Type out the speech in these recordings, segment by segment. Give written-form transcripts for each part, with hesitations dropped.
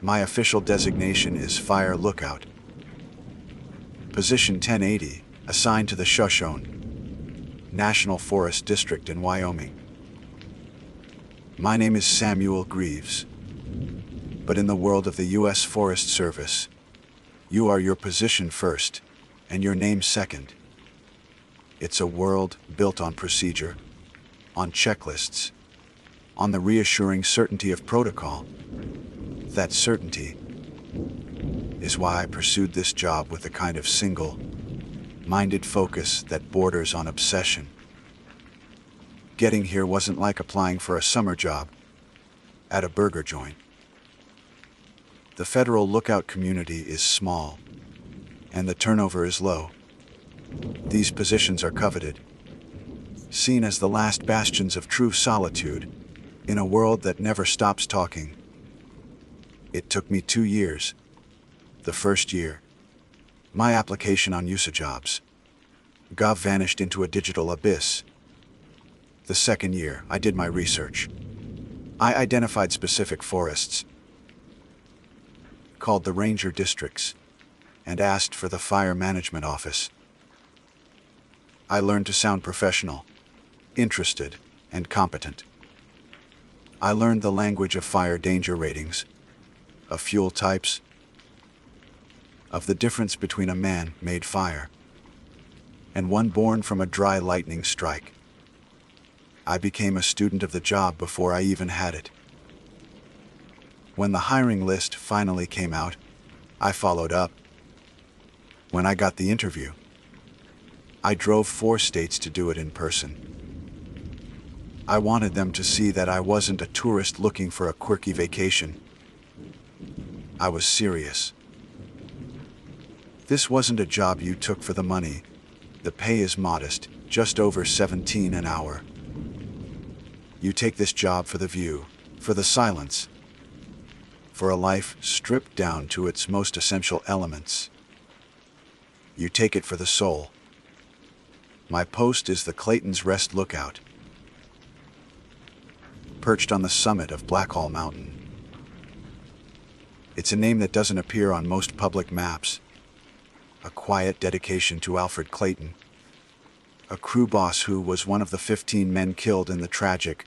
My official designation is Fire Lookout. Position 1080, assigned to the Shoshone National Forest District in Wyoming. My name is Samuel Greaves, but in the world of the U.S. Forest Service, you are your position first and your name second. It's a world built on procedure, on checklists, on the reassuring certainty of protocol. That certainty is why I pursued this job with a kind of single-minded focus that borders on obsession. Getting here wasn't like applying for a summer job at a burger joint. The federal lookout community is small, and the turnover is low. These positions are coveted, seen as the last bastions of true solitude in a world that never stops talking. It took me 2 years. The first year, my application on USA jobs Gov vanished into a digital abyss. The second year, I did my research. I identified specific forests, called the ranger districts, and asked for the fire management office. I learned to sound professional, interested, and competent. I learned the language of fire danger ratings, of fuel types, of the difference between a man-made fire and one born from a dry lightning strike. I became a student of the job before I even had it. When the hiring list finally came out, I followed up. When I got the interview, I drove 4 states to do it in person. I wanted them to see that I wasn't a tourist looking for a quirky vacation. I was serious. This wasn't a job you took for the money. The pay is modest, just over $17 an hour. You take this job for the view, for the silence, for a life stripped down to its most essential elements. You take it for the soul. My post is the Clayton's Rest Lookout, perched on the summit of Blackhall Mountain. It's a name that doesn't appear on most public maps. A quiet dedication to Alfred Clayton, a crew boss who was one of the 15 men killed in the tragic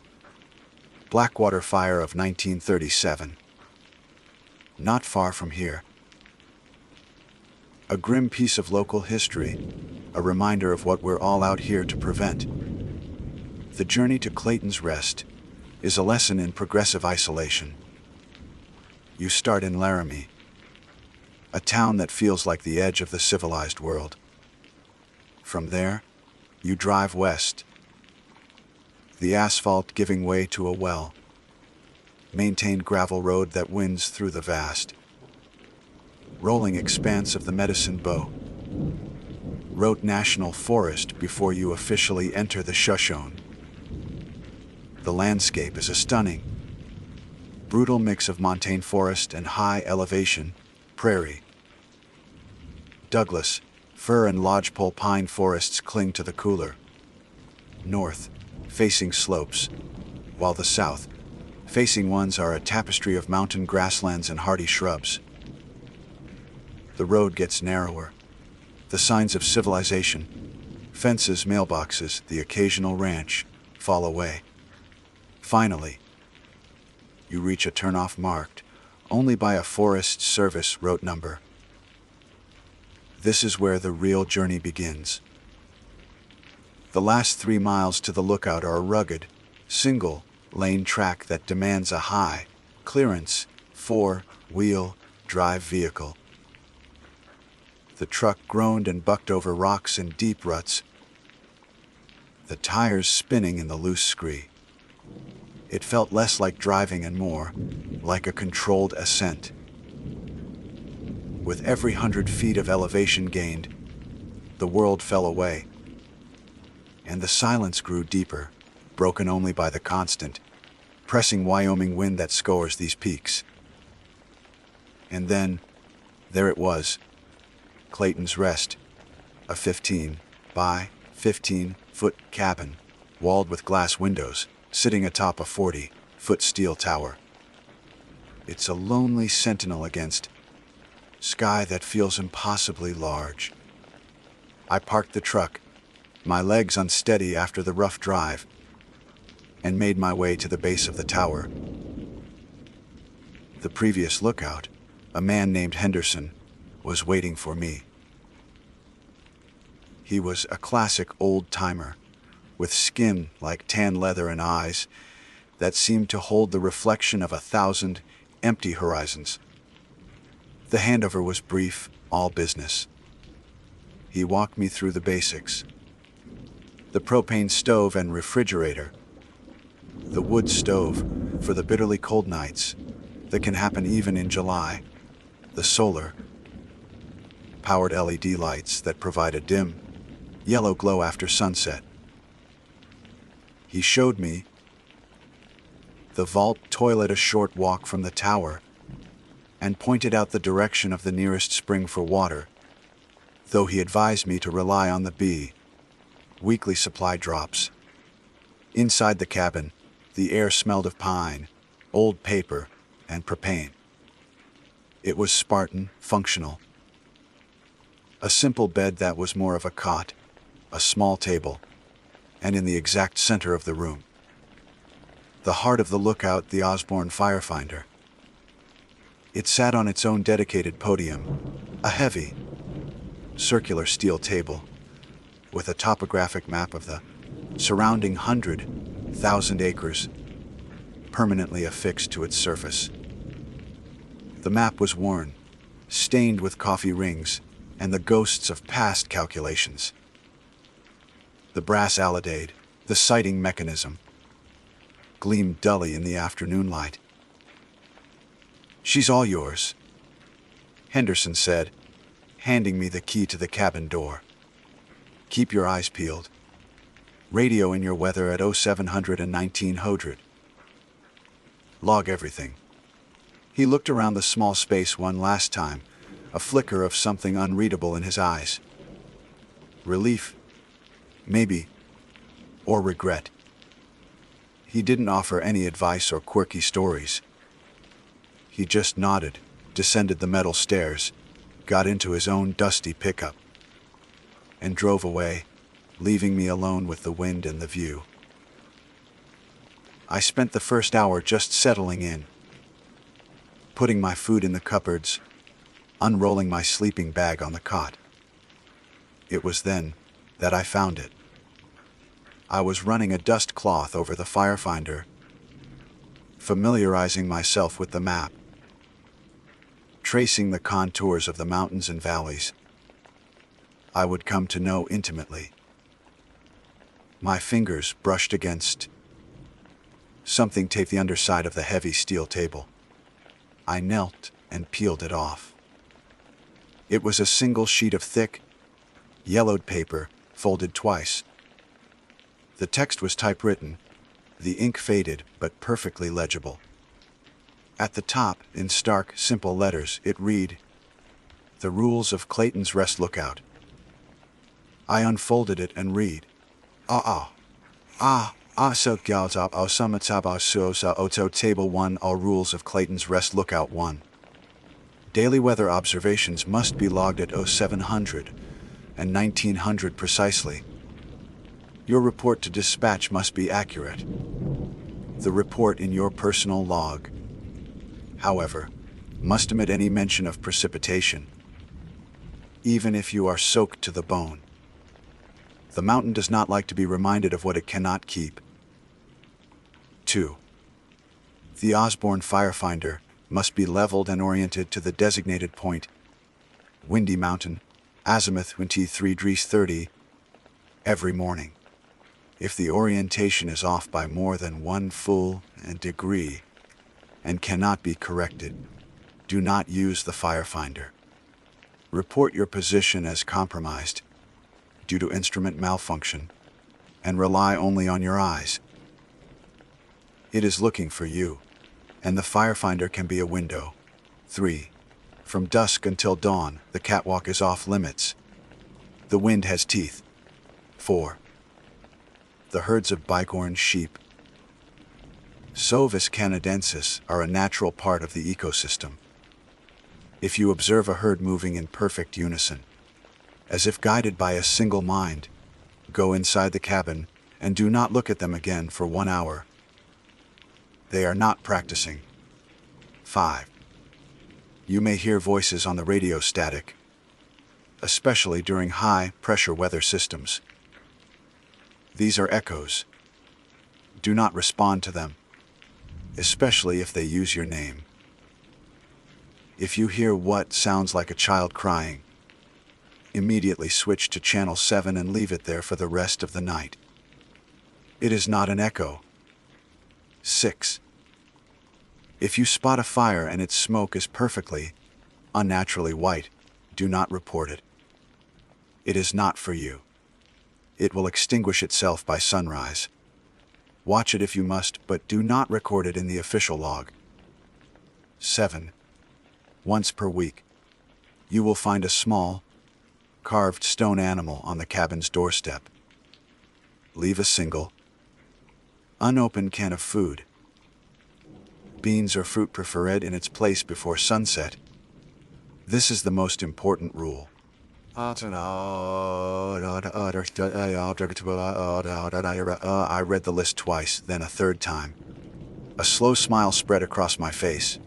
Blackwater Fire of 1937. Not far from here. A grim piece of local history, a reminder of what we're all out here to prevent. The journey to Clayton's Rest is a lesson in progressive isolation. You start in Laramie, a town that feels like the edge of the civilized world. From there, you drive west, the asphalt giving way to a well-maintained gravel road that winds through the vast, rolling expanse of the Medicine Bow Road National Forest before you officially enter the Shoshone. The landscape is a stunning, brutal mix of montane forest and high-elevation prairie. Douglas, fir and lodgepole pine forests cling to the cooler, north-facing slopes, while the south-facing ones are a tapestry of mountain grasslands and hardy shrubs. The road gets narrower. The signs of civilization, fences, mailboxes, the occasional ranch, fall away. Finally, you reach a turnoff marked only by a Forest Service route number. This is where the real journey begins. The last 3 miles to the lookout are a rugged, single-lane track that demands a high-clearance, 4-wheel drive vehicle. The truck groaned and bucked over rocks and deep ruts, the tires spinning in the loose scree. It felt less like driving and more like a controlled ascent. With every 100 feet of elevation gained, the world fell away, and the silence grew deeper, broken only by the constant, pressing Wyoming wind that scores these peaks. And then, there it was, Clayton's Rest, a 15 by 15-foot cabin, walled with glass windows, sitting atop a 40-foot steel tower. It's a lonely sentinel against sky that feels impossibly large. I parked the truck, my legs unsteady after the rough drive, and made my way to the base of the tower. The previous lookout, a man named Henderson, was waiting for me. He was a classic old-timer, with skin like tan leather and eyes that seemed to hold the reflection of 1,000 empty horizons. The handover was brief, all business. He walked me through the basics. The propane stove and refrigerator. The wood stove for the bitterly cold nights that can happen even in July. The solar powered LED lights that provide a dim, yellow glow after sunset. He showed me the vault toilet a short walk from the tower and pointed out the direction of the nearest spring for water, though he advised me to rely on the weekly supply drops. Inside the cabin, the air smelled of pine, old paper, and propane. It was Spartan, functional. A simple bed that was more of a cot, a small table, and in the exact center of the room. The heart of the lookout, the Osborne Firefinder. It sat on its own dedicated podium, a heavy, circular steel table, with a topographic map of the surrounding 100,000 acres permanently affixed to its surface. The map was worn, stained with coffee rings and the ghosts of past calculations. The brass alidade, the sighting mechanism, gleamed dully in the afternoon light. "She's all yours," Henderson said, handing me the key to the cabin door. "Keep your eyes peeled. Radio in your weather at 071900. Log everything." He looked around the small space one last time, a flicker of something unreadable in his eyes. Relief, maybe, or regret. He didn't offer any advice or quirky stories. He just nodded, descended the metal stairs, got into his own dusty pickup, and drove away, leaving me alone with the wind and the view. I spent the first hour just settling in, putting my food in the cupboards, unrolling my sleeping bag on the cot. It was then that I found it. I was running a dust cloth over the Firefinder, familiarizing myself with the map, tracing the contours of the mountains and valleys I would come to know intimately. My fingers brushed against something taped the underside of the heavy steel table. I knelt and peeled it off. It was a single sheet of thick, yellowed paper, folded twice. The text was typewritten, the ink faded but perfectly legible. At the top, in stark, simple letters, it read, "The Rules of Clayton's Rest Lookout." I unfolded it and read, so gals up au summatab au suosa oto table 1 all rules of Clayton's Rest Lookout 1. Daily weather observations must be logged at 0700 and 1900 precisely. Your report to dispatch must be accurate. The report in your personal log, however, must omit any mention of precipitation, even if you are soaked to the bone. The mountain does not like to be reminded of what it cannot keep. 2. The Osborne Firefinder must be leveled and oriented to the designated point, Windy Mountain, azimuth 23 degrees 30, every morning. If the orientation is off by more than 1 full degree and cannot be corrected, do not use the Firefinder. Report your position as compromised due to instrument malfunction and rely only on your eyes. It is looking for you, and the Firefinder can be a window. 3. From dusk until dawn, the catwalk is off limits. The wind has teeth. 4. The herds of bighorn sheep Sovis canadensis are a natural part of the ecosystem. If you observe a herd moving in perfect unison, as if guided by a single mind, go inside the cabin and do not look at them again for 1 hour. They are not practicing. 5. You may hear voices on the radio static, especially during high-pressure weather systems. These are echoes. Do not respond to them, especially if they use your name. If you hear what sounds like a child crying, immediately switch to channel 7 and leave it there for the rest of the night. It is not an echo. 6. If you spot a fire and its smoke is perfectly, unnaturally white, do not report it. It is not for you. It will extinguish itself by sunrise. Watch it if you must, but do not record it in the official log. 7. Once per week, you will find a small, carved stone animal on the cabin's doorstep. Leave a single, unopened can of food, beans or fruit preferred in its place before sunset. This is the most important rule. I read the list twice, then a third time. A slow smile spread across my face.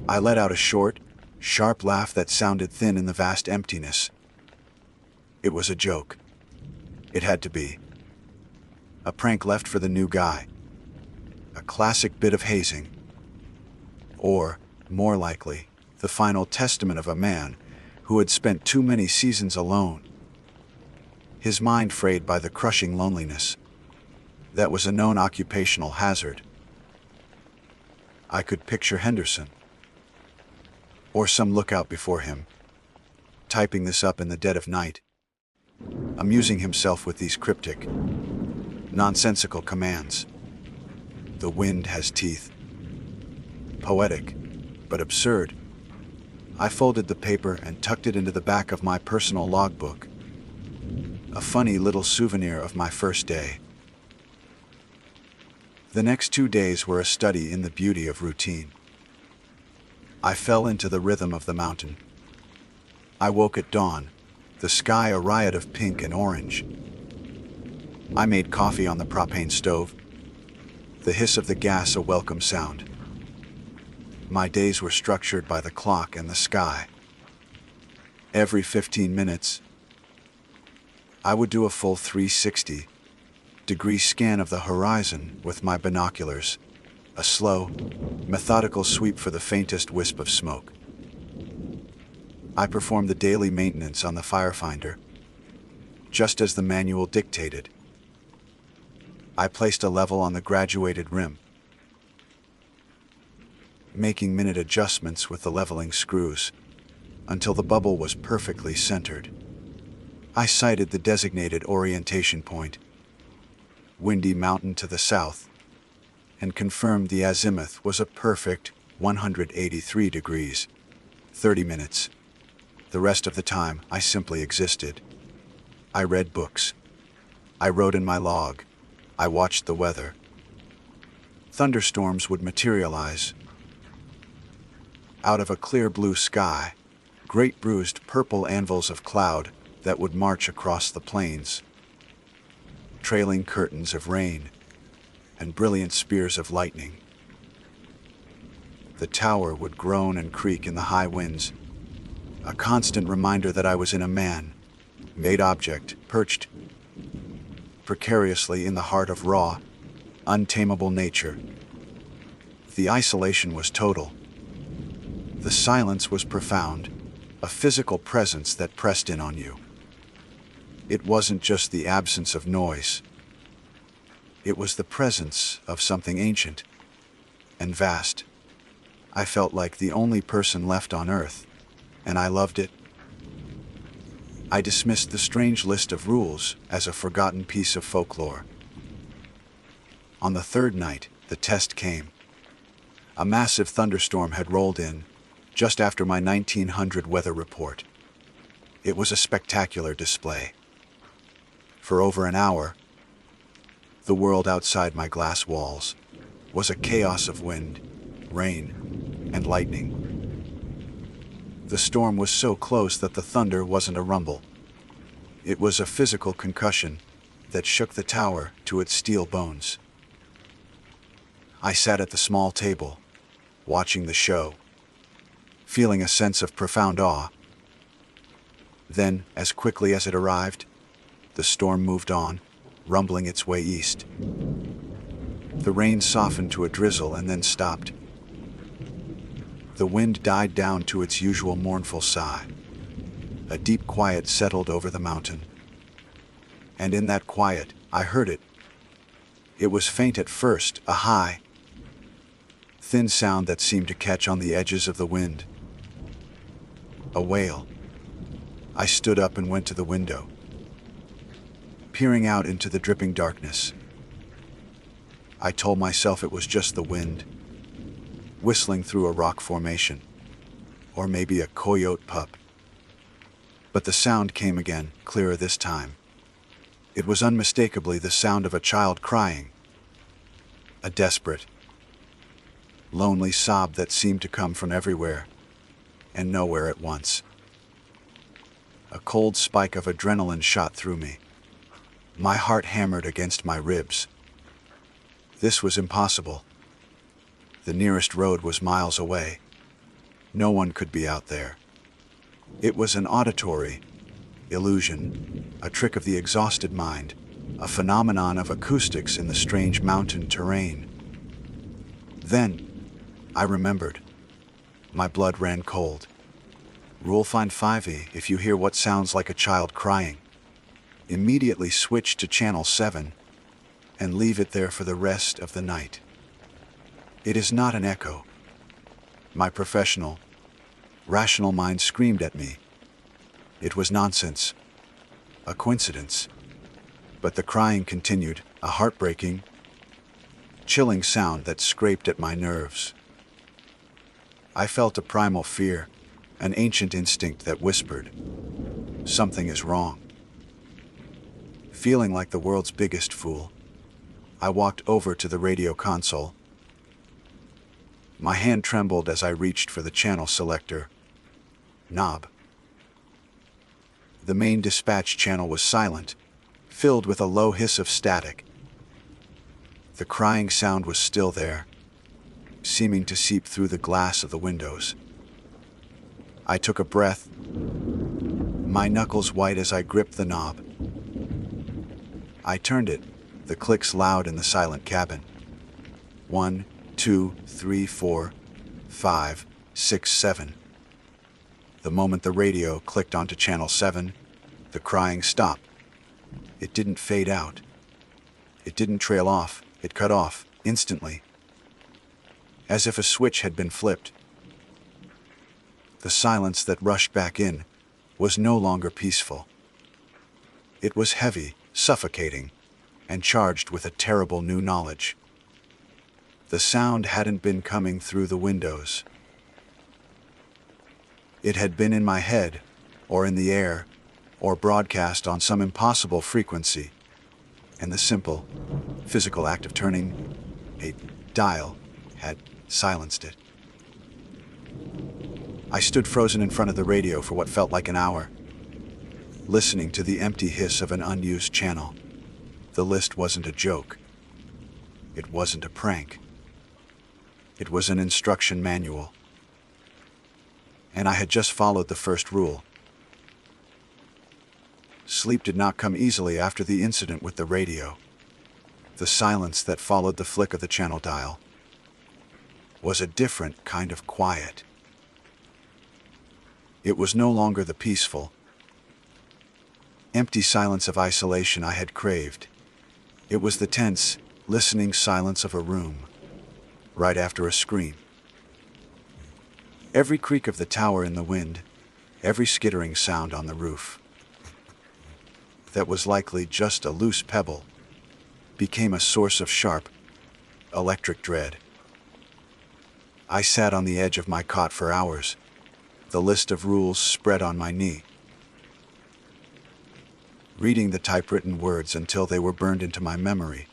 I let out a short, sharp laugh that sounded thin in the vast emptiness. It was a joke. It had to be. A prank left for the new guy. A classic bit of hazing. Or, more likely, the final testament of a man who had spent too many seasons alone. His mind frayed by the crushing loneliness. That was a known occupational hazard. I could picture Henderson, or some lookout before him, typing this up in the dead of night, amusing himself with these cryptic, nonsensical commands. The wind has teeth. Poetic, but absurd. I folded the paper and tucked it into the back of my personal logbook. A funny little souvenir of my first day. The next 2 days were a study in the beauty of routine. I fell into the rhythm of the mountain. I woke at dawn, the sky a riot of pink and orange. I made coffee on the propane stove, the hiss of the gas a welcome sound. My days were structured by the clock and the sky. Every 15 minutes, I would do a full 360-degree scan of the horizon with my binoculars, a slow, methodical sweep for the faintest wisp of smoke. I performed the daily maintenance on the firefinder, just as the manual dictated. I placed a level on the graduated rim, making minute adjustments with the leveling screws until the bubble was perfectly centered. I sighted the designated orientation point, Windy Mountain to the south, and confirmed the azimuth was a perfect 183 degrees, 30 minutes. The rest of the time, I simply existed. I read books. I wrote in my log. I watched the weather. Thunderstorms would materialize. Out of a clear blue sky, great bruised purple anvils of cloud that would march across the plains. Trailing curtains of rain and brilliant spears of lightning. The tower would groan and creak in the high winds, a constant reminder that I was in a man-made object perched precariously in the heart of raw, untamable nature. The isolation was total. The silence was profound, a physical presence that pressed in on you. It wasn't just the absence of noise. It was the presence of something ancient and vast. I felt like the only person left on Earth, and I loved it. I dismissed the strange list of rules as a forgotten piece of folklore. On the third night, the test came. A massive thunderstorm had rolled in, just after my 1900 weather report. It was a spectacular display. For over an hour, the world outside my glass walls was a chaos of wind, rain, and lightning. The storm was so close that the thunder wasn't a rumble. It was a physical concussion that shook the tower to its steel bones. I sat at the small table, watching the show, feeling a sense of profound awe. Then, as quickly as it arrived, the storm moved on, rumbling its way east. The rain softened to a drizzle and then stopped. The wind died down to its usual mournful sigh. A deep quiet settled over the mountain. And in that quiet, I heard it. It was faint at first, a high, thin sound that seemed to catch on the edges of the wind. A wail. I stood up and went to the window, peering out into the dripping darkness. I told myself it was just the wind, whistling through a rock formation, or maybe a coyote pup. But the sound came again, clearer this time. It was unmistakably the sound of a child crying, a desperate, lonely sob that seemed to come from everywhere and nowhere at once. A cold spike of adrenaline shot through me. My heart hammered against my ribs. This was impossible. The nearest road was miles away. No one could be out there. It was an auditory illusion, a trick of the exhausted mind, a phenomenon of acoustics in the strange mountain terrain. Then, I remembered. My blood ran cold. Rule find 5e if you hear what sounds like a child crying. Immediately switch to channel 7 and leave it there for the rest of the night. It is not an echo. My professional, rational mind screamed at me. It was nonsense, a coincidence. But the crying continued, a heartbreaking, chilling sound that scraped at my nerves. I felt a primal fear, an ancient instinct that whispered, "Something is wrong." Feeling like the world's biggest fool, I walked over to the radio console. My hand trembled as I reached for the channel selector knob. The main dispatch channel was silent, filled with a low hiss of static. The crying sound was still there, seeming to seep through the glass of the windows. I took a breath, my knuckles white as I gripped the knob. I turned it, the clicks loud in the silent cabin. 1, 2, 3, 4, 5, 6, 7. The moment the radio clicked onto channel 7, the crying stopped. It didn't fade out. It didn't trail off. It cut off, instantly. As if a switch had been flipped. The silence that rushed back in was no longer peaceful. It was heavy, suffocating, and charged with a terrible new knowledge. The sound hadn't been coming through the windows. It had been in my head, or in the air, or broadcast on some impossible frequency, and the simple, physical act of turning a dial had silenced it. I stood frozen in front of the radio for what felt like an hour, listening to the empty hiss of an unused channel. The list wasn't a joke. It wasn't a prank. It was an instruction manual. And I had just followed the first rule. Sleep did not come easily after the incident with the radio. The silence that followed the flick of the channel dial was a different kind of quiet. It was no longer the peaceful, empty silence of isolation I had craved. It was the tense, listening silence of a room, right after a scream. Every creak of the tower in the wind, every skittering sound on the roof, that was likely just a loose pebble, became a source of sharp, electric dread. I sat on the edge of my cot for hours, the list of rules spread on my knee, reading the typewritten words until they were burned into my memory.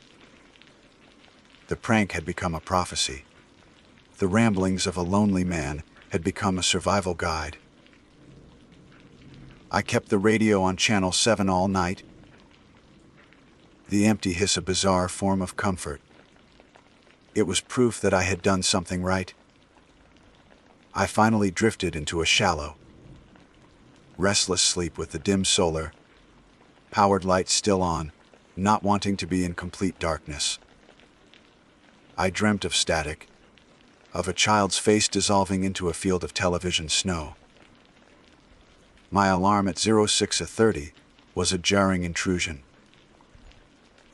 The prank had become a prophecy. The ramblings of a lonely man had become a survival guide. I kept the radio on channel 7 all night. The empty hiss a bizarre form of comfort. It was proof that I had done something right. I finally drifted into a shallow, restless sleep with the dim solar, powered lights still on, not wanting to be in complete darkness. I dreamt of static, of a child's face dissolving into a field of television snow. My alarm at 06:30 was a jarring intrusion.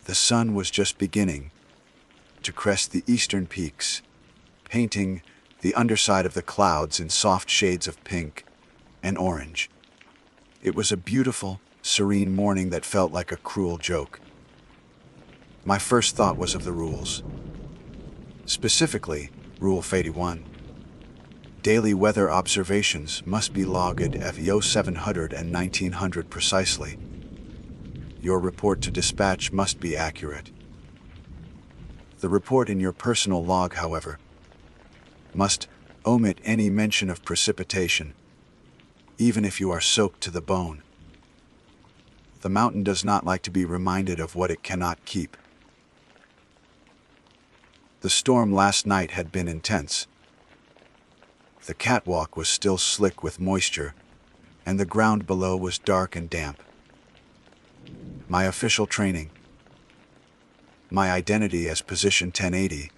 The sun was just beginning to crest the eastern peaks, painting the underside of the clouds in soft shades of pink and orange. It was a beautiful, serene morning that felt like a cruel joke. My first thought was of the rules. Specifically, Rule 81. Daily weather observations must be logged at 0700 and 1900 precisely. Your report to dispatch must be accurate. The report in your personal log, however, must omit any mention of precipitation, even if you are soaked to the bone. The mountain does not like to be reminded of what it cannot keep. The storm last night had been intense. The catwalk was still slick with moisture, and the ground below was dark and damp. My official training, my identity as position 1080,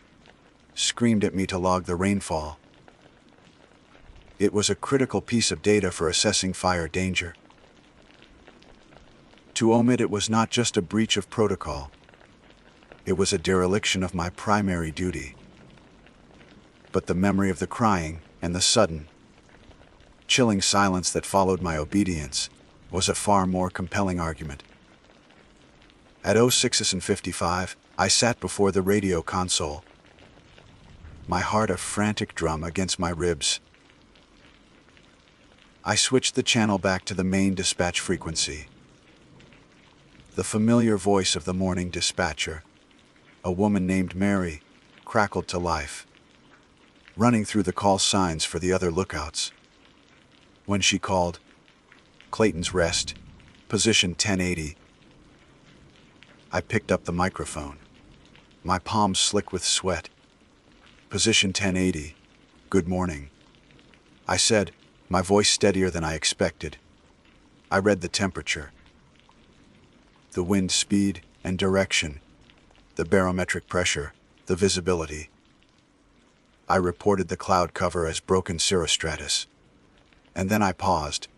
screamed at me to log the rainfall. It was a critical piece of data for assessing fire danger. To omit it was not just a breach of protocol. It was a dereliction of my primary duty. But the memory of the crying and the sudden, chilling silence that followed my obedience was a far more compelling argument. At 06:55, I sat before the radio console, my heart a frantic drum against my ribs. I switched the channel back to the main dispatch frequency. The familiar voice of the morning dispatcher, a woman named Mary, crackled to life, running through the call signs for the other lookouts. When she called, "Clayton's Rest, position 1080, I picked up the microphone, my palms slick with sweat. "Position 1080, good morning," I said, my voice steadier than I expected. I read the temperature, the wind speed and direction, the barometric pressure, the visibility. I reported the cloud cover as broken cirrostratus. And then I paused.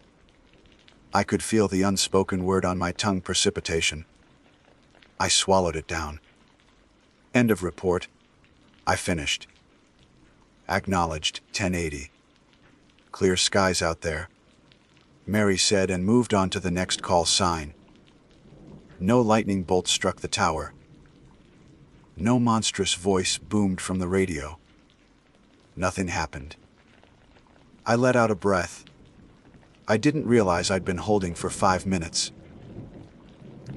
I could feel the unspoken word on my tongue: precipitation. I swallowed it down. End of report. I finished. Acknowledged, 1080. Clear skies out there, Mary said, and moved on to the next call sign. No lightning bolt struck the tower. No monstrous voice boomed from the radio. Nothing happened. I let out a breath. I didn't realize I'd been holding for 5 minutes.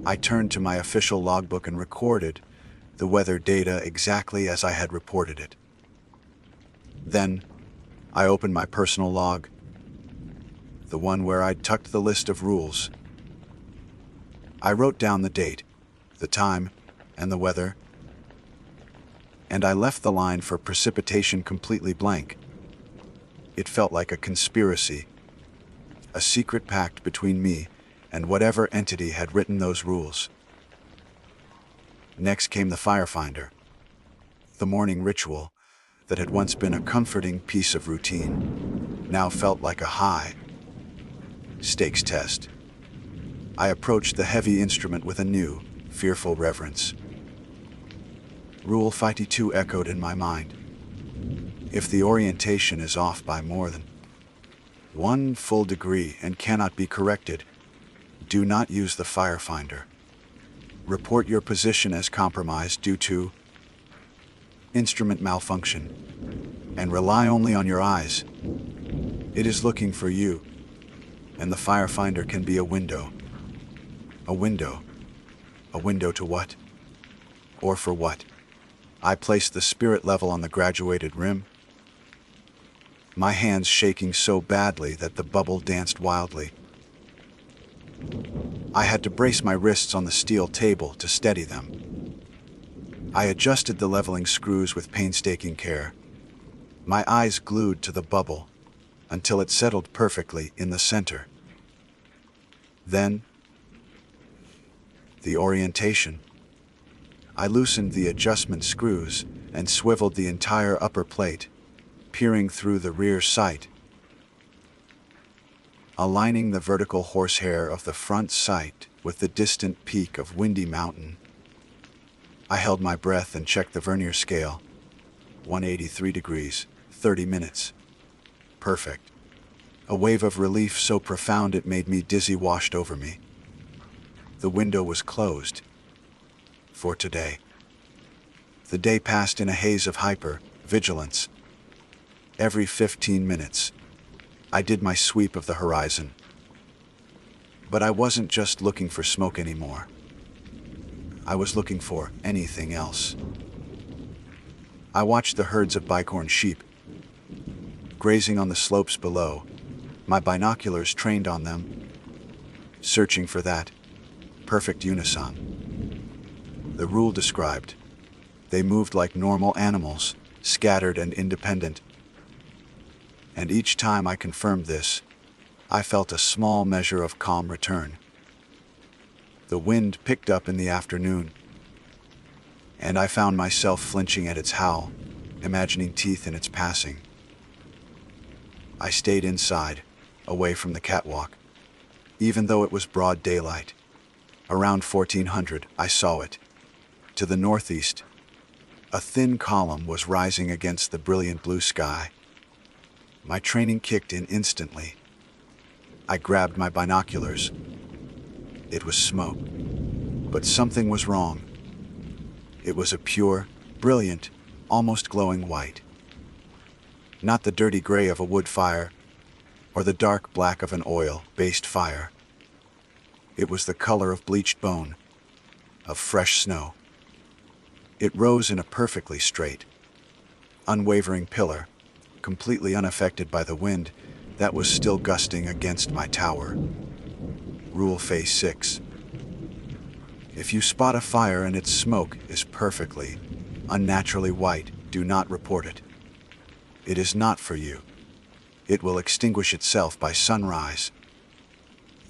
I turned to my official logbook and recorded the weather data exactly as I had reported it. Then, I opened my personal log, the one where I'd tucked the list of rules. I wrote down the date, the time, and the weather, and I left the line for precipitation completely blank. It felt like a conspiracy, a secret pact between me and whatever entity had written those rules. Next came the firefinder, the morning ritual that had once been a comforting piece of routine, now felt like a high stakes test. I approached the heavy instrument with a new, fearful reverence. Rule 52 echoed in my mind. If the orientation is off by more than 1 full degree and cannot be corrected, do not use the firefinder. Report your position as compromised due to instrument malfunction, and rely only on your eyes. It is looking for you, and the firefinder can be a window. A window. A window to what? Or for what? I placed the spirit level on the graduated rim, my hands shaking so badly that the bubble danced wildly. I had to brace my wrists on the steel table to steady them. I adjusted the leveling screws with painstaking care, my eyes glued to the bubble until it settled perfectly in the center. Then, the orientation. I loosened the adjustment screws and swiveled the entire upper plate, peering through the rear sight, aligning the vertical horsehair of the front sight with the distant peak of Windy Mountain. I held my breath and checked the vernier scale. 183 degrees, 30 minutes. Perfect. A wave of relief so profound it made me dizzy washed over me. The window was closed. For today. The day passed in a haze of hyper-vigilance. Every 15 minutes, I did my sweep of the horizon. But I wasn't just looking for smoke anymore. I was looking for anything else. I watched the herds of bighorn sheep grazing on the slopes below, my binoculars trained on them, searching for that perfect unison. The rule described. They moved like normal animals, scattered and independent. And each time I confirmed this, I felt a small measure of calm return. The wind picked up in the afternoon, and I found myself flinching at its howl, imagining teeth in its passing. I stayed inside, away from the catwalk, even though it was broad daylight. Around 1400, I saw it. To the northeast, a thin column was rising against the brilliant blue sky. My training kicked in instantly. I grabbed my binoculars. It was smoke. But something was wrong. It was a pure, brilliant, almost glowing white. Not the dirty gray of a wood fire, or the dark black of an oil-based fire. It was the color of bleached bone, of fresh snow. It rose in a perfectly straight, unwavering pillar, completely unaffected by the wind that was still gusting against my tower. Rule Phase 6. If you spot a fire and its smoke is perfectly, unnaturally white, do not report it. It is not for you. It will extinguish itself by sunrise.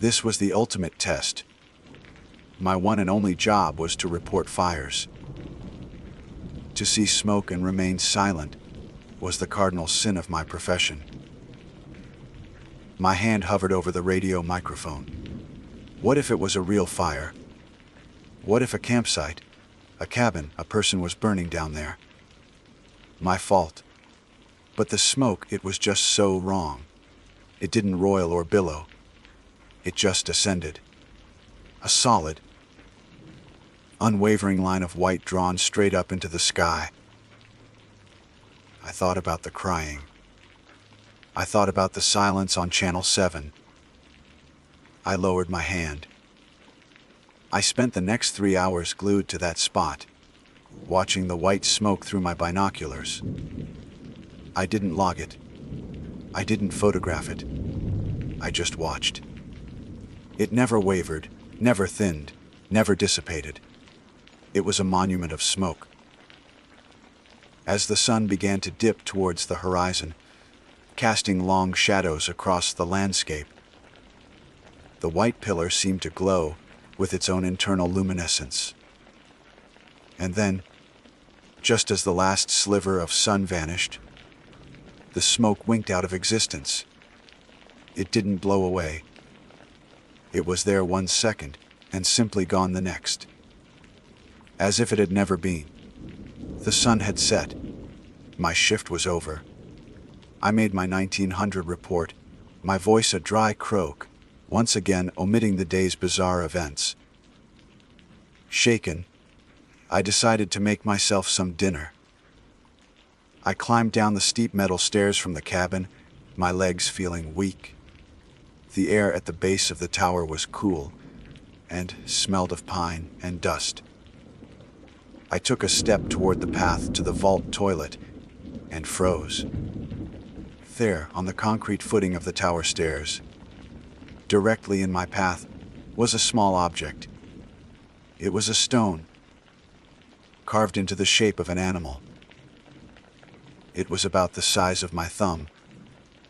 This was the ultimate test. My one and only job was to report fires. To see smoke and remain silent was the cardinal sin of my profession. My hand hovered over the radio microphone. What if it was a real fire? What if a campsite, a cabin, a person was burning down there? My fault. But the smoke, it was just so wrong. It didn't roil or billow. It just ascended. A solid, unwavering line of white drawn straight up into the sky. I thought about the crying. I thought about the silence on Channel 7. I lowered my hand. I spent the next 3 hours glued to that spot, watching the white smoke through my binoculars. I didn't log it. I didn't photograph it. I just watched. It never wavered, never thinned, never dissipated. It was a monument of smoke. As the sun began to dip towards the horizon, casting long shadows across the landscape, the white pillar seemed to glow with its own internal luminescence. And then, just as the last sliver of sun vanished, the smoke winked out of existence. It didn't blow away. It was there 1 second and simply gone the next. As if it had never been. The sun had set. My shift was over. I made my 1900 report, my voice a dry croak, once again omitting the day's bizarre events. Shaken, I decided to make myself some dinner. I climbed down the steep metal stairs from the cabin, my legs feeling weak. The air at the base of the tower was cool and smelled of pine and dust. I took a step toward the path to the vault toilet and froze. There, on the concrete footing of the tower stairs, directly in my path, was a small object. It was a stone, carved into the shape of an animal. It was about the size of my thumb,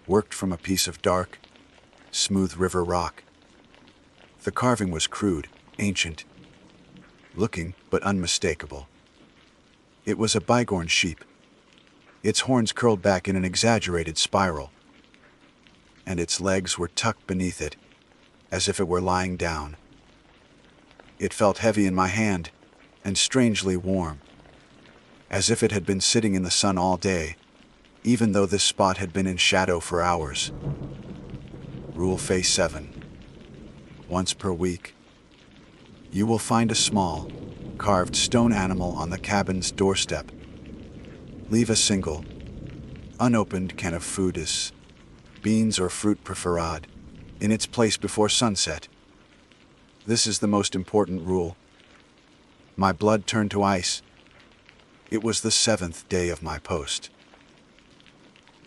worked from a piece of dark, smooth river rock. The carving was crude, ancient looking, but unmistakable. It was a bighorn sheep. Its horns curled back in an exaggerated spiral, and its legs were tucked beneath it, as if it were lying down. It felt heavy in my hand, and strangely warm, as if it had been sitting in the sun all day, even though this spot had been in shadow for hours. Rule Phase 7. Once per week, you will find a small, carved stone animal on the cabin's doorstep. Leave a single, unopened can of food as beans or fruit preferred in its place before sunset. This is the most important rule. My blood turned to ice. It was the 7th day of my post.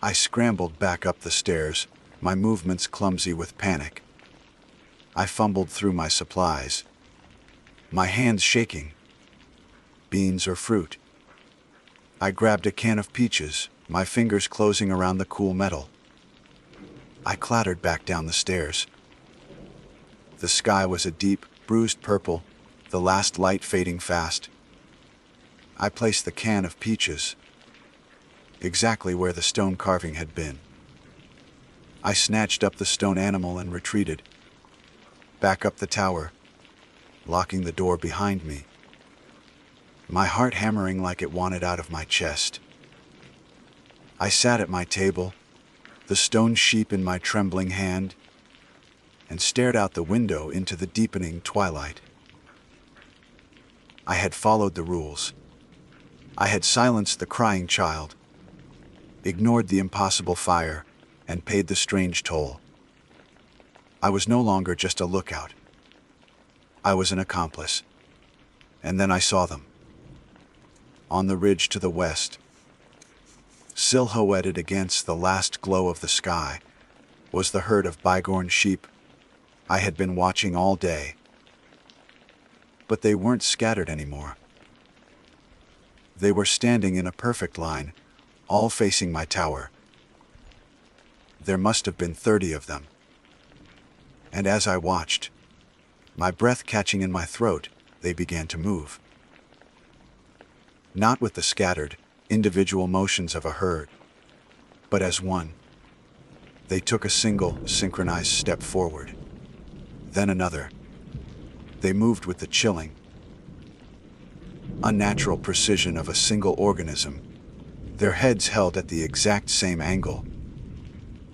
I scrambled back up the stairs, my movements clumsy with panic. I fumbled through my supplies, my hands shaking. Beans or fruit? I grabbed a can of peaches, my fingers closing around the cool metal. I clattered back down the stairs. The sky was a deep, bruised purple, the last light fading fast. I placed the can of peaches exactly where the stone carving had been. I snatched up the stone animal and retreated, back up the tower, locking the door behind me, my heart hammering like it wanted out of my chest. I sat at my table, the stone sheep in my trembling hand, and stared out the window into the deepening twilight. I had followed the rules. I had silenced the crying child, ignored the impossible fire, and paid the strange toll. I was no longer just a lookout. I was an accomplice. And then I saw them. On the ridge to the west, silhouetted against the last glow of the sky, was the herd of bighorn sheep I had been watching all day. But they weren't scattered anymore. They were standing in a perfect line, all facing my tower. There must have been 30 of them. And as I watched, my breath catching in my throat, they began to move. Not with the scattered, individual motions of a herd, but as one. They took a single, synchronized step forward. Then another. They moved with the chilling, unnatural precision of a single organism, their heads held at the exact same angle,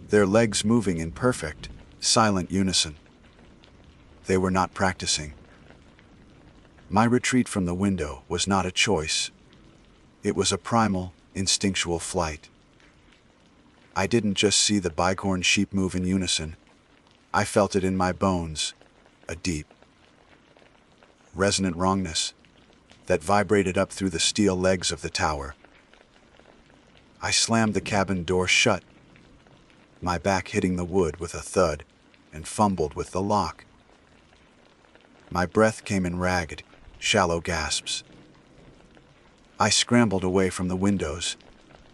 their legs moving in perfect, silent unison. They were not practicing. My retreat from the window was not a choice. It was a primal, instinctual flight. I didn't just see the bighorn sheep move in unison. I felt it in my bones, a deep, resonant wrongness that vibrated up through the steel legs of the tower. I slammed the cabin door shut, my back hitting the wood with a thud, and fumbled with the lock. My breath came in ragged, shallow gasps. I scrambled away from the windows,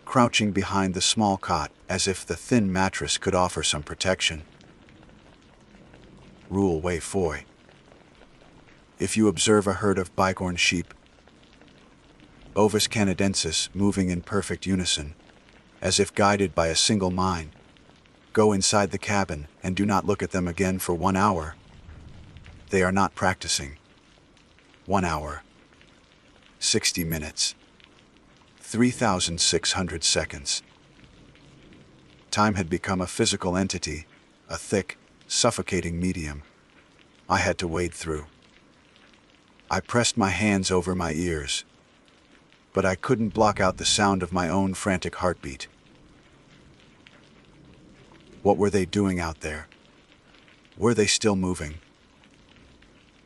crouching behind the small cot as if the thin mattress could offer some protection. Rule Way Foy. If you observe a herd of bighorn sheep, Ovis canadensis moving in perfect unison, as if guided by a single mind, go inside the cabin and do not look at them again for 1 hour. They are not practicing. 1 hour. 60 minutes. 3,600 seconds. Time had become a physical entity, a thick, suffocating medium I had to wade through. I pressed my hands over my ears, but I couldn't block out the sound of my own frantic heartbeat. What were they doing out there? Were they still moving?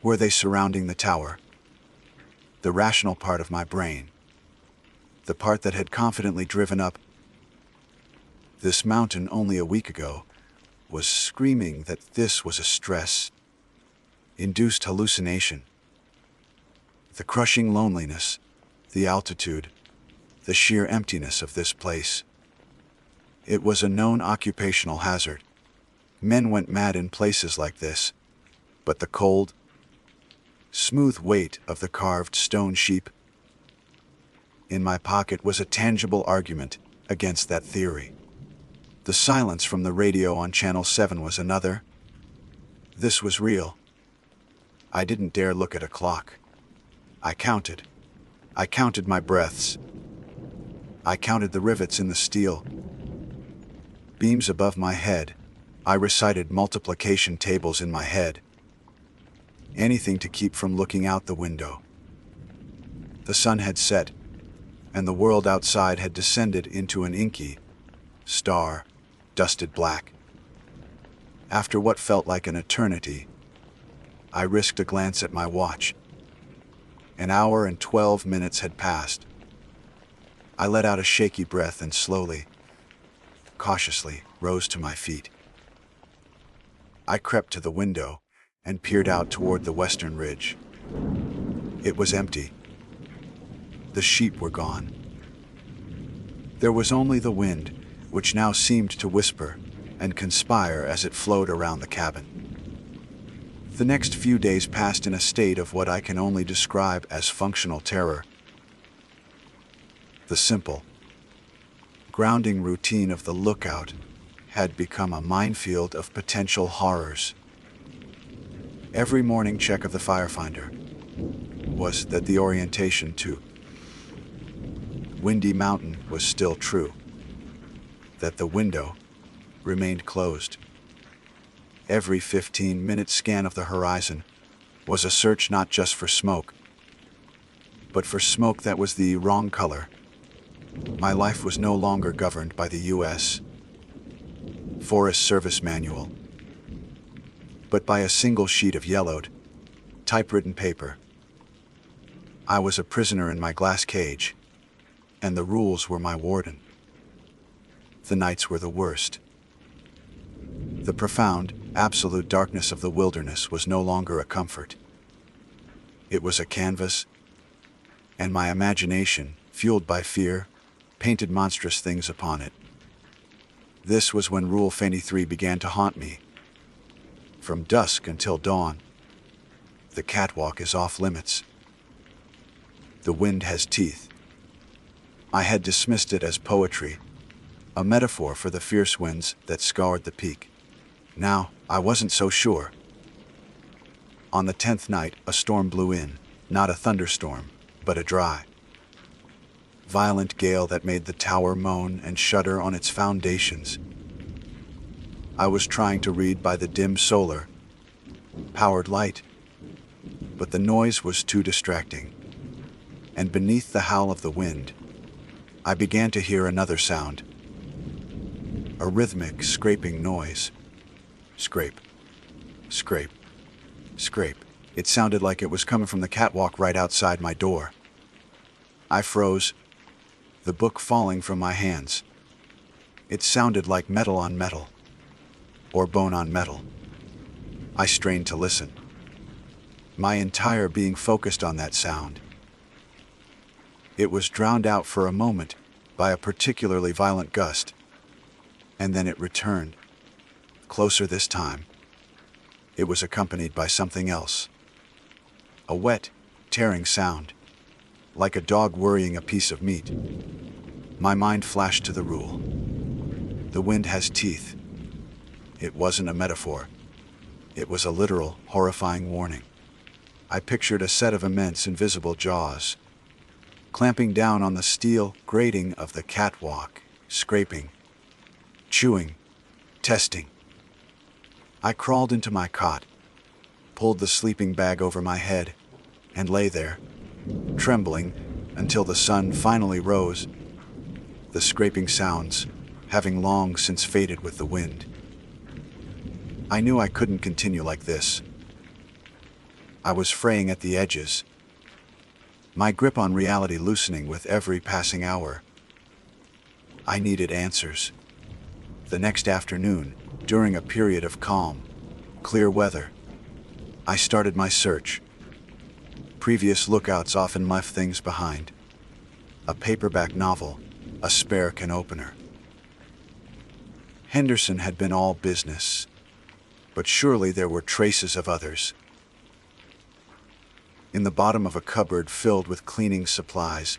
Were they surrounding the tower? the rational part of my brain, the part that had confidently driven up this mountain only a week ago, was screaming that this was a stress-induced hallucination. The crushing loneliness, the altitude, the sheer emptiness of this place. It was a known occupational hazard. Men went mad in places like this, but the cold, smooth weight of the carved stone sheep in my pocket was a tangible argument against that theory. The silence from the radio on Channel 7 was another. This was real. I didn't dare look at a clock. I counted. I counted my breaths. I counted the rivets in the steel beams above my head. I recited multiplication tables in my head. Anything to keep from looking out the window. The sun had set, and the world outside had descended into an inky, star-dusted black. After what felt like an eternity, I risked a glance at my watch. An hour and 12 minutes had passed. I let out a shaky breath and slowly, cautiously, rose to my feet. I crept to the window and peered out toward the western ridge. It was empty. The sheep were gone. There was only the wind, which now seemed to whisper and conspire as it flowed around the cabin. The next few days passed in a state of what I can only describe as functional terror. The simple, grounding routine of the lookout had become a minefield of potential horrors. Every morning check of the firefinder was that the orientation to Windy Mountain was still true, that the window remained closed. Every 15-minute scan of the horizon was a search not just for smoke, but for smoke that was the wrong color. My life was no longer governed by the U.S. Forest Service manual, but by a single sheet of yellowed, typewritten paper. I was a prisoner in my glass cage, and the rules were my warden. The nights were the worst. The profound, absolute darkness of the wilderness was no longer a comfort. It was a canvas, and my imagination, fueled by fear, painted monstrous things upon it. This was when Rule 23 began to haunt me. From dusk until dawn, the catwalk is off limits. The wind has teeth. I had dismissed it as poetry, a metaphor for the fierce winds that scoured the peak. Now, I wasn't so sure. On the 10th night, a storm blew in, not a thunderstorm, but a dry, violent gale that made the tower moan and shudder on its foundations. I was trying to read by the dim solar-powered light, but the noise was too distracting. And beneath the howl of the wind, I began to hear another sound, a rhythmic scraping noise. Scrape, scrape, scrape. It sounded like it was coming from the catwalk right outside my door. I froze, the book falling from my hands. It sounded like metal on metal, or bone on metal. I strained to listen, my entire being focused on that sound. It was drowned out for a moment by a particularly violent gust, and then it returned, closer this time. It was accompanied by something else, a wet, tearing sound, like a dog worrying a piece of meat. My mind flashed to the rule. The wind has teeth. It wasn't a metaphor. It was a literal, horrifying warning. I pictured a set of immense, invisible jaws, clamping down on the steel grating of the catwalk, scraping, chewing, testing. I crawled into my cot, pulled the sleeping bag over my head, and lay there, trembling until the sun finally rose, the scraping sounds having long since faded with the wind. I knew I couldn't continue like this. I was fraying at the edges. my grip on reality loosening with every passing hour. I needed answers. The next afternoon, during a period of calm, clear weather, I started my search. Previous lookouts often left things behind. A paperback novel, a spare can opener. Henderson had been all business, but surely there were traces of others. In the bottom of a cupboard filled with cleaning supplies,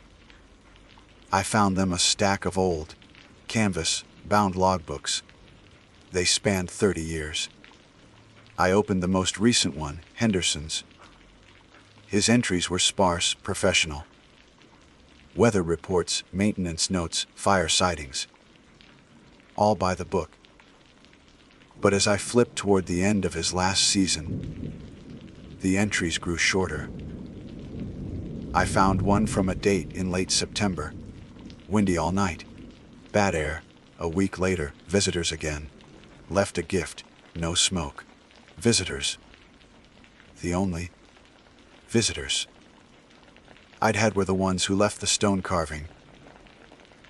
I found them a stack of old, canvas-bound logbooks. They spanned 30 years. I opened the most recent one, Henderson's. His entries were sparse, professional. Weather reports, maintenance notes, fire sightings. All by the book. But as I flipped toward the end of his last season, the entries grew shorter. I found one from a date in late September. Windy all night. Bad air. A week later, visitors again. Left a gift. No smoke. Visitors. The only visitors I'd had were the ones who left the stone carving.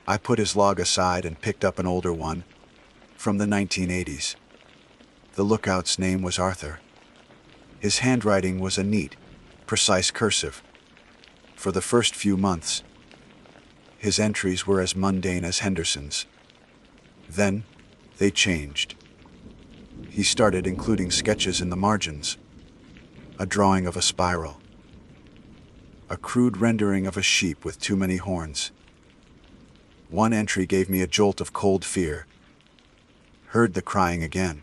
I put his log aside and picked up an older one from the 1980s. The lookout's name was Arthur. His handwriting was a neat, precise cursive. For the first few months, his entries were as mundane as Henderson's. Then, they changed. He started including sketches in the margins, a drawing of a spiral, a crude rendering of a sheep with too many horns. One entry gave me a jolt of cold fear. Heard the crying again.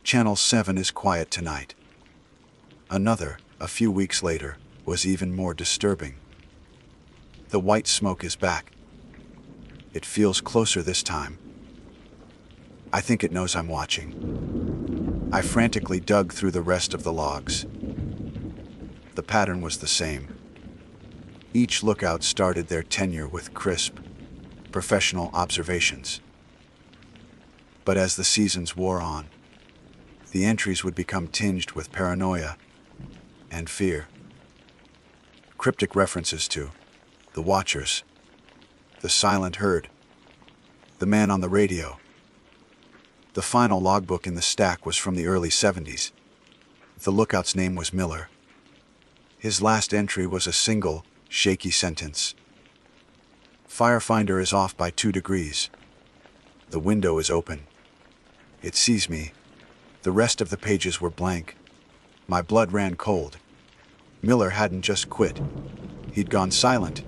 Channel 7 is quiet tonight. Another, a few weeks later, was even more disturbing. The white smoke is back. It feels closer this time. I think it knows I'm watching. I frantically dug through the rest of the logs. The pattern was the same. Each lookout started their tenure with crisp, professional observations. But as the seasons wore on, the entries would become tinged with paranoia and fear. Cryptic references to the Watchers, the Silent Herd, the Man on the Radio. The final logbook in the stack was from the early 70s. The lookout's name was Miller. His last entry was a single, shaky sentence. Firefinder is off by 2 degrees. The window is open. It sees me. The rest of the pages were blank. My blood ran cold. Miller hadn't just quit. He'd gone silent.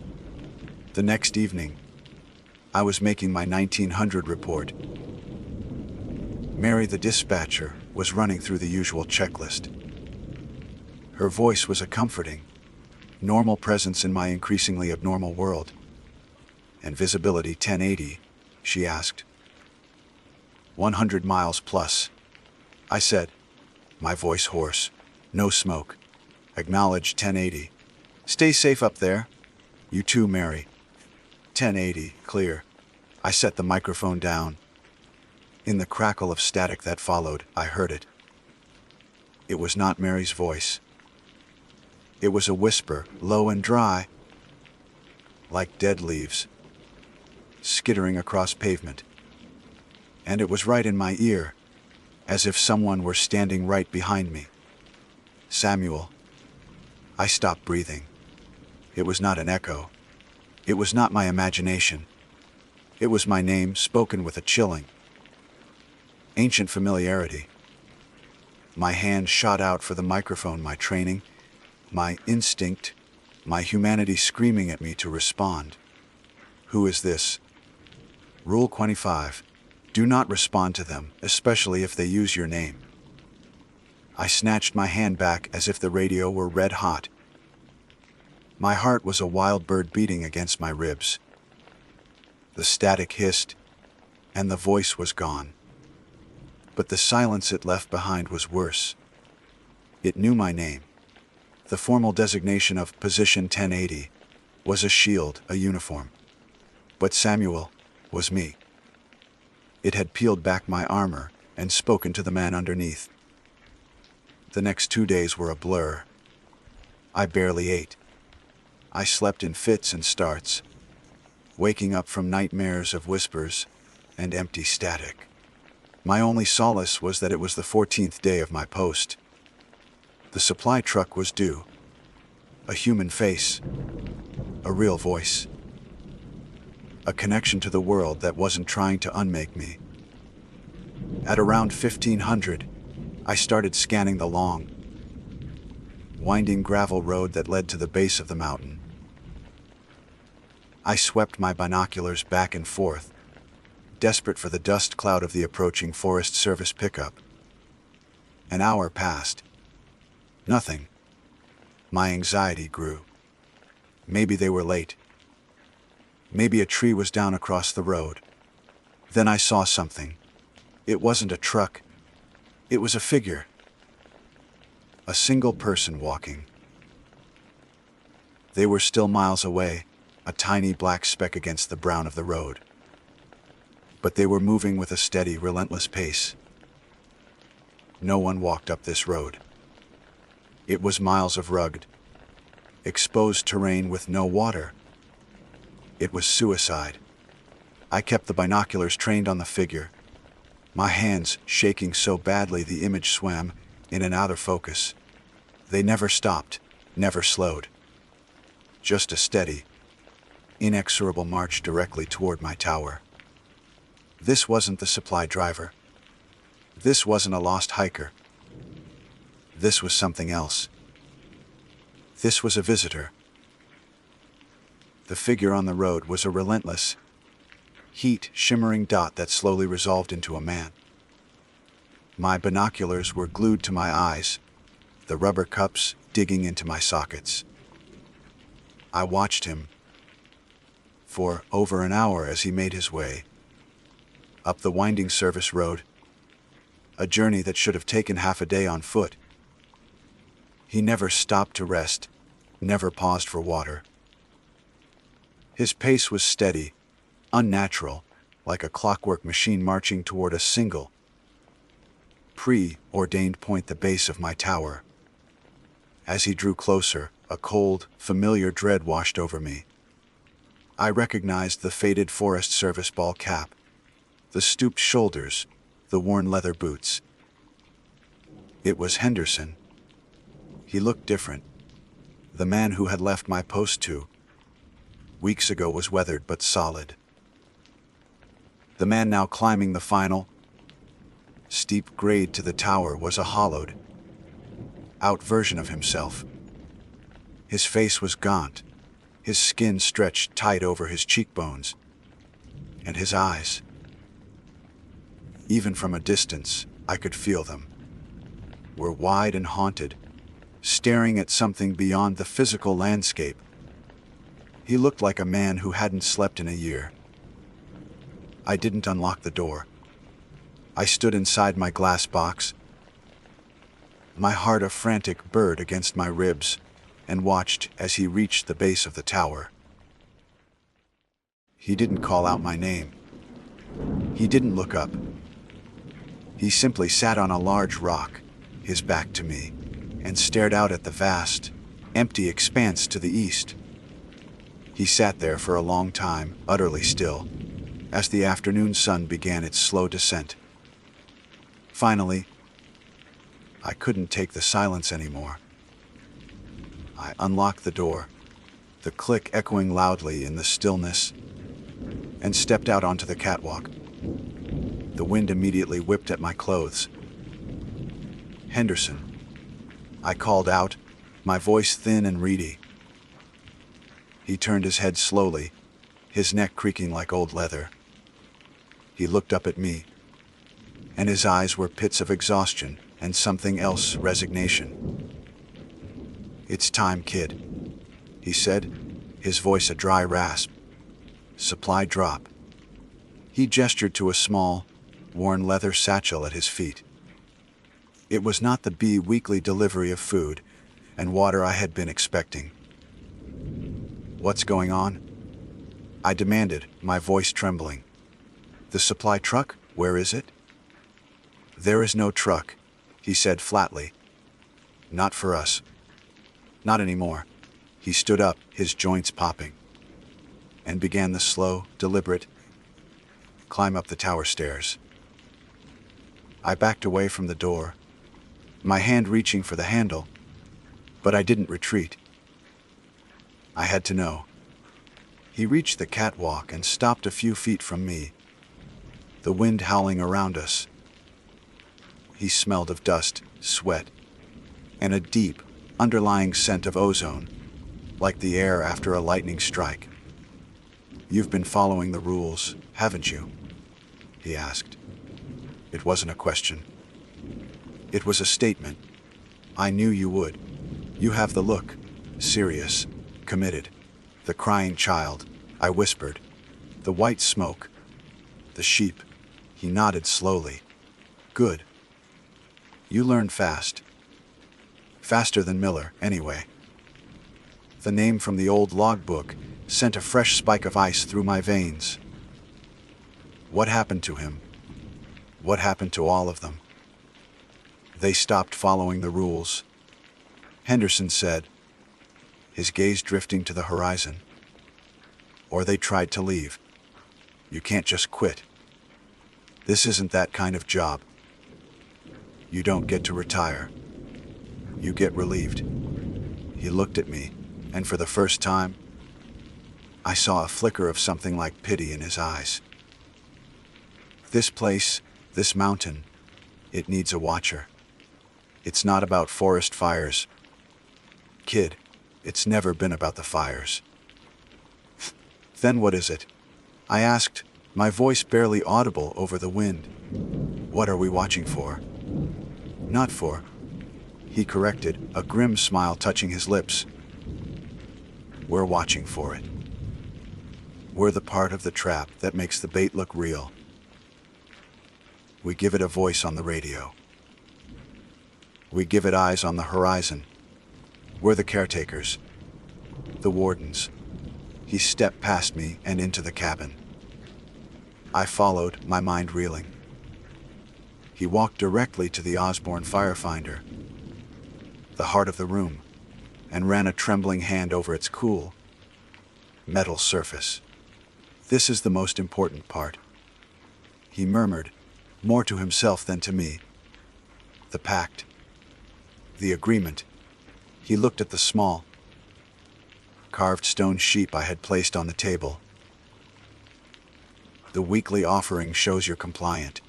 The next evening, I was making my 1900 report. Mary the dispatcher was running through the usual checklist. Her voice was a comforting, normal presence in my increasingly abnormal world. And visibility 1080, she asked. 100 miles plus, I said, my voice hoarse. No smoke. Acknowledge 1080. Stay safe up there. You too, Mary. 1080, clear. I set the microphone down. In the crackle of static that followed, I heard it. It was not Mary's voice. It was a whisper, low and dry, like dead leaves, skittering across pavement. And it was right in my ear, as if someone were standing right behind me. Samuel. I stopped breathing. It was not an echo. It was not my imagination. It was my name spoken with a chilling, ancient familiarity. My hand shot out for the microphone, my training, my instinct, my humanity screaming at me to respond. Who is this? Rule 25. Do not respond to them, especially if they use your name. I snatched my hand back as if the radio were red hot. My heart was a wild bird beating against my ribs. The static hissed, and the voice was gone. But the silence it left behind was worse. It knew my name. The formal designation of Position 1080 was a shield, a uniform. But Samuel was me. It had peeled back my armor and spoken to the man underneath. The next 2 days were a blur. I barely ate. I slept in fits and starts, waking up from nightmares of whispers and empty static. My only solace was that it was the 14th day of my post. The supply truck was due. A human face. A real voice. A connection to the world that wasn't trying to unmake me. At around 1500, I started scanning the long, winding gravel road that led to the base of the mountain. I swept my binoculars back and forth, desperate for the dust cloud of the approaching Forest Service pickup. An hour passed. Nothing. My anxiety grew. Maybe they were late. Maybe a tree was down across the road. Then I saw something. It wasn't a truck. It was a figure. A single person walking. They were still miles away, a tiny black speck against the brown of the road. But they were moving with a steady, relentless pace. No one walked up this road. It was miles of rugged, exposed terrain with no water. It was suicide. I kept the binoculars trained on the figure, my hands shaking so badly the image swam in and out of focus. They never stopped, never slowed. Just a steady, inexorable march directly toward my tower. This wasn't the supply driver. This wasn't a lost hiker. This was something else. This was a visitor. The figure on the road was a relentless, heat-shimmering dot that slowly resolved into a man. My binoculars were glued to my eyes, the rubber cups digging into my sockets. I watched him for over an hour as he made his way up the winding service road, a journey that should have taken half a day on foot. He never stopped to rest, never paused for water. His pace was steady, unnatural, like a clockwork machine marching toward a single, preordained point, the base of my tower. As he drew closer, a cold, familiar dread washed over me. I recognized the faded Forest Service ball cap, the stooped shoulders, the worn leather boots. It was Henderson. He looked different. The man who had left my post 2 weeks ago was weathered but solid. The man now climbing the final, steep grade to the tower was a hollowed out version of himself. His face was gaunt, his skin stretched tight over his cheekbones, and his eyes, even from a distance, I could feel them, were wide and haunted, staring at something beyond the physical landscape. He looked like a man who hadn't slept in a year. I didn't unlock the door. I stood inside my glass box, my heart a frantic bird against my ribs, and watched as he reached the base of the tower. He didn't call out my name. He didn't look up. He simply sat on a large rock, his back to me, and stared out at the vast, empty expanse to the east. He sat there for a long time, utterly still, as the afternoon sun began its slow descent. Finally, I couldn't take the silence anymore. I unlocked the door, the click echoing loudly in the stillness, and stepped out onto the catwalk. The wind immediately whipped at my clothes. "Henderson," I called out, my voice thin and reedy. He turned his head slowly, his neck creaking like old leather. He looked up at me, and his eyes were pits of exhaustion and something else, resignation. "It's time, kid," he said, his voice a dry rasp. "Supply drop." He gestured to a small, worn leather satchel at his feet. It was not the bi-weekly delivery of food and water I had been expecting. "What's going on?" I demanded, my voice trembling. "The supply truck, where is it?" "There is no truck," he said flatly. "Not for us. Not anymore." He stood up, his joints popping, and began the slow, deliberate climb up the tower stairs. I backed away from the door, my hand reaching for the handle, but I didn't retreat. I had to know. He reached the catwalk and stopped a few feet from me, the wind howling around us. He smelled of dust, sweat, and a deep, underlying scent of ozone, like the air after a lightning strike. "You've been following the rules, haven't you?" he asked. It wasn't a question. It was a statement. I knew you would. You have the look. Serious. Committed. The crying child, I whispered. The white smoke. The sheep. He nodded slowly. Good. You learn fast. Faster than Miller, anyway. The name from the old logbook sent a fresh spike of ice through my veins. What happened to him? What happened to all of them? They stopped following the rules, Henderson said, his gaze drifting to the horizon. Or they tried to leave. You can't just quit. This isn't that kind of job. You don't get to retire. You get relieved. He looked at me, and for the first time, I saw a flicker of something like pity in his eyes. This place, this mountain, it needs a watcher. It's not about forest fires. Kid, it's never been about the fires. Then what is it? I asked, my voice barely audible over the wind. What are we watching for? Not for, he corrected, a grim smile touching his lips. We're watching for it. We're the part of the trap that makes the bait look real. We give it a voice on the radio. We give it eyes on the horizon. We're the caretakers, the wardens. He stepped past me and into the cabin. I followed, my mind reeling. He walked directly to the Osborne firefinder, the heart of the room, and ran a trembling hand over its cool, metal surface. This is the most important part, he murmured, more to himself than to me. The pact. The agreement. He looked at the small, carved stone sheep I had placed on the table. The weekly offering shows you're compliant.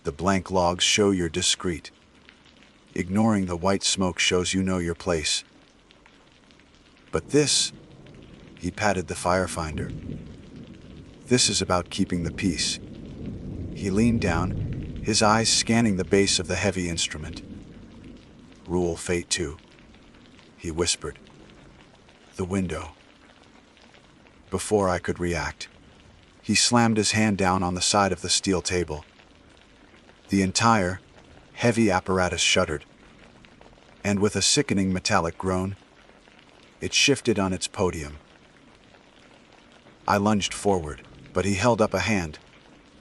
The blank logs show you're discreet. Ignoring the white smoke shows you know your place. But this, he patted the firefinder. This is about keeping the peace. He leaned down, his eyes scanning the base of the heavy instrument. Rule Fate 2, he whispered. The window. Before I could react, he slammed his hand down on the side of the steel table. The entire, heavy apparatus shuddered, and with a sickening metallic groan, it shifted on its podium. I lunged forward, but he held up a hand,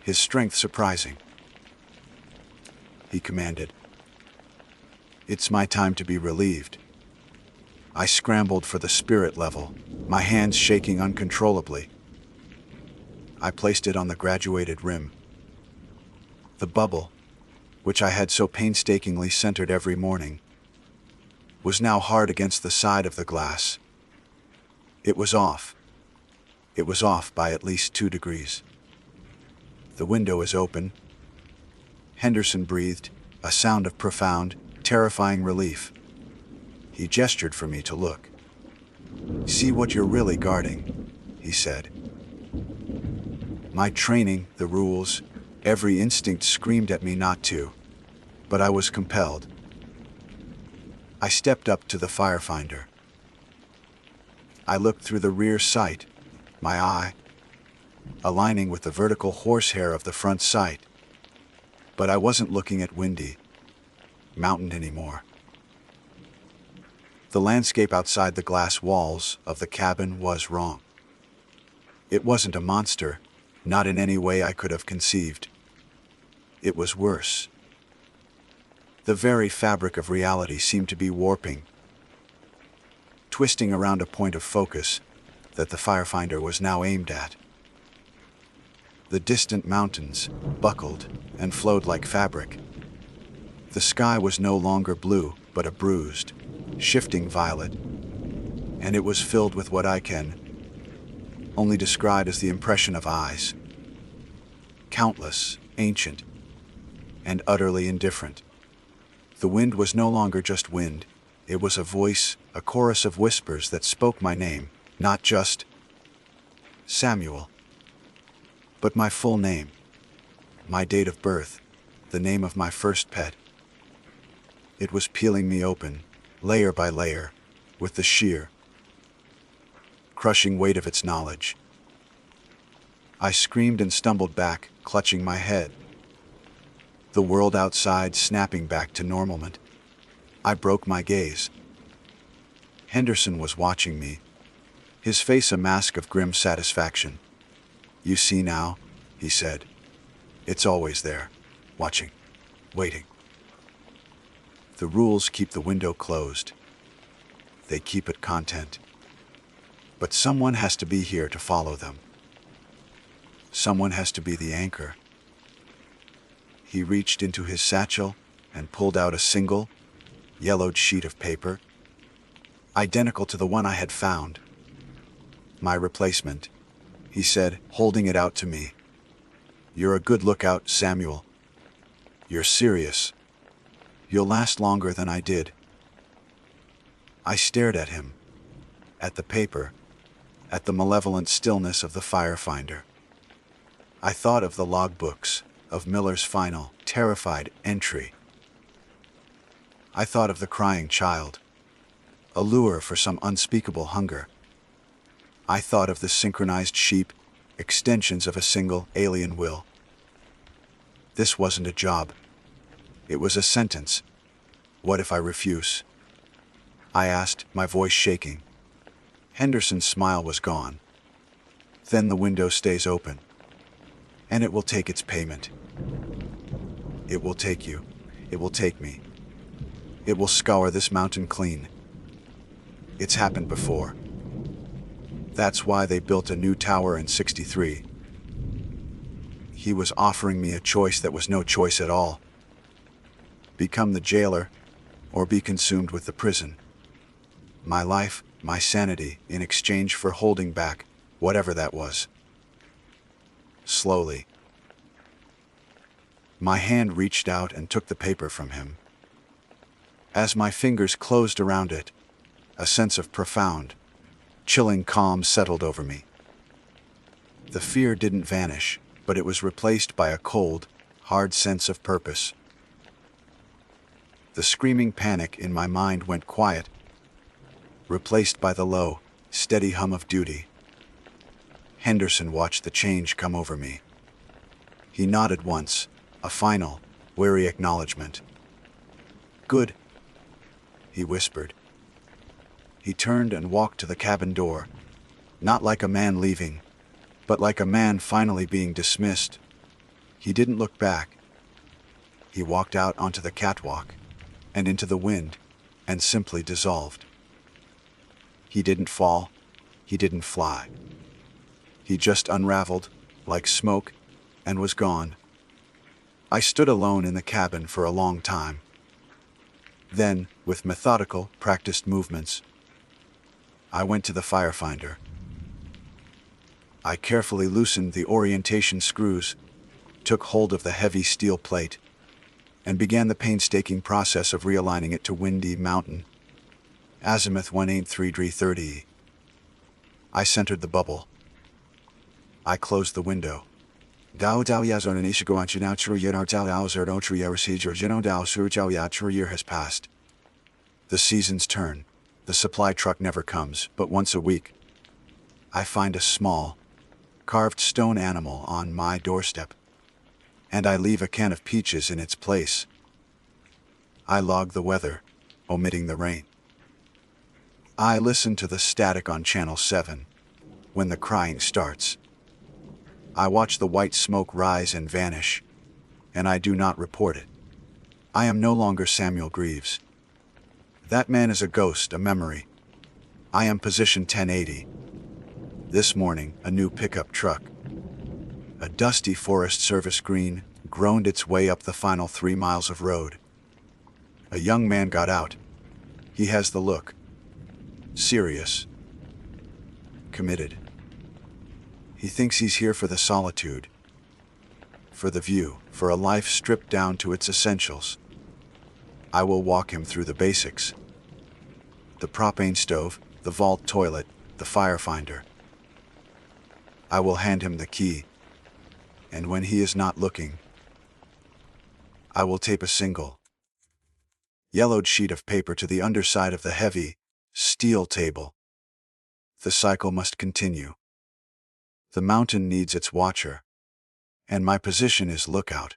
his strength surprising. He commanded. It's my time to be relieved. I scrambled for the spirit level, my hands shaking uncontrollably. I placed it on the graduated rim. The bubble, which I had so painstakingly centered every morning, was now hard against the side of the glass. It was off. It was off by at least 2 degrees. The window is open. Henderson breathed, a sound of profound, terrifying relief. He gestured for me to look. See what you're really guarding, he said. My training, the rules, every instinct screamed at me not to, but I was compelled. I stepped up to the firefinder. I looked through the rear sight, my eye aligning with the vertical horsehair of the front sight. But I wasn't looking at windy mountain anymore. The landscape outside the glass walls of the cabin was wrong. It wasn't a monster, not in any way I could have conceived. It was worse. The very fabric of reality seemed to be warping, twisting around a point of focus that the firefinder was now aimed at. The distant mountains buckled and flowed like fabric. The sky was no longer blue, but a bruised, shifting violet, and it was filled with what I can only describe as the impression of eyes. Countless, ancient, and utterly indifferent. The wind was no longer just wind. It was a voice, a chorus of whispers that spoke my name, not just Samuel, but my full name, my date of birth, the name of my first pet. It was peeling me open, layer by layer, with the sheer, crushing weight of its knowledge. I screamed and stumbled back, clutching my head. The world outside snapping back to normalment. I broke my gaze. Henderson was watching me, his face a mask of grim satisfaction. "You see now," he said. "It's always there, watching, waiting. The rules keep the window closed. They keep it content. But someone has to be here to follow them. Someone has to be the anchor." He reached into his satchel and pulled out a single, yellowed sheet of paper, identical to the one I had found. "My replacement," he said, holding it out to me. "You're a good lookout, Samuel. You're serious. You'll last longer than I did." I stared at him, at the paper, at the malevolent stillness of the firefinder. I thought of the logbooks, of Miller's final, terrified entry. I thought of the crying child, a lure for some unspeakable hunger. I thought of the synchronized sheep, extensions of a single alien will. This wasn't a job. It was a sentence. "What if I refuse?" I asked, my voice shaking. Henderson's smile was gone. "Then the window stays open. And it will take its payment. It will take you. It will take me. It will scour this mountain clean. It's happened before. That's why they built a new tower in '63. He was offering me a choice that was no choice at all. Become the jailer, or be consumed with the prison. My life, my sanity, in exchange for holding back, whatever that was." Slowly, my hand reached out and took the paper from him. As my fingers closed around it, a sense of profound, chilling calm settled over me. The fear didn't vanish, but it was replaced by a cold, hard sense of purpose. The screaming panic in my mind went quiet, replaced by the low, steady hum of duty. Henderson watched the change come over me. He nodded once, a final, wary acknowledgement. "Good," he whispered. He turned and walked to the cabin door, not like a man leaving, but like a man finally being dismissed. He didn't look back. He walked out onto the catwalk, and into the wind, and simply dissolved. He didn't fall. He didn't fly. He just unraveled, like smoke, and was gone. I stood alone in the cabin for a long time. Then, with methodical, practiced movements, I went to the firefinder. I carefully loosened the orientation screws, took hold of the heavy steel plate, and began the painstaking process of realigning it to Windy Mountain, azimuth 183°30. I centered the bubble. I closed the window. Year has passed. The seasons turn. The supply truck never comes, but once a week, I find a small, carved stone animal on my doorstep, and I leave a can of peaches in its place. I log the weather, omitting the rain. I listen to the static on Channel 7 when the crying starts. I watch the white smoke rise and vanish, and I do not report it. I am no longer Samuel Greaves. That man is a ghost, a memory. I am position 1080. This morning, a new pickup truck, a dusty Forest Service green, groaned its way up the final 3 miles of road. A young man got out. He has the look. Serious. Committed. He thinks he's here for the solitude, for the view, for a life stripped down to its essentials. I will walk him through the basics. The propane stove, the vault toilet, the fire finder. I will hand him the key, and when he is not looking, I will tape a single, yellowed sheet of paper to the underside of the heavy, steel table. The cycle must continue. The mountain needs its watcher, and my position is lookout.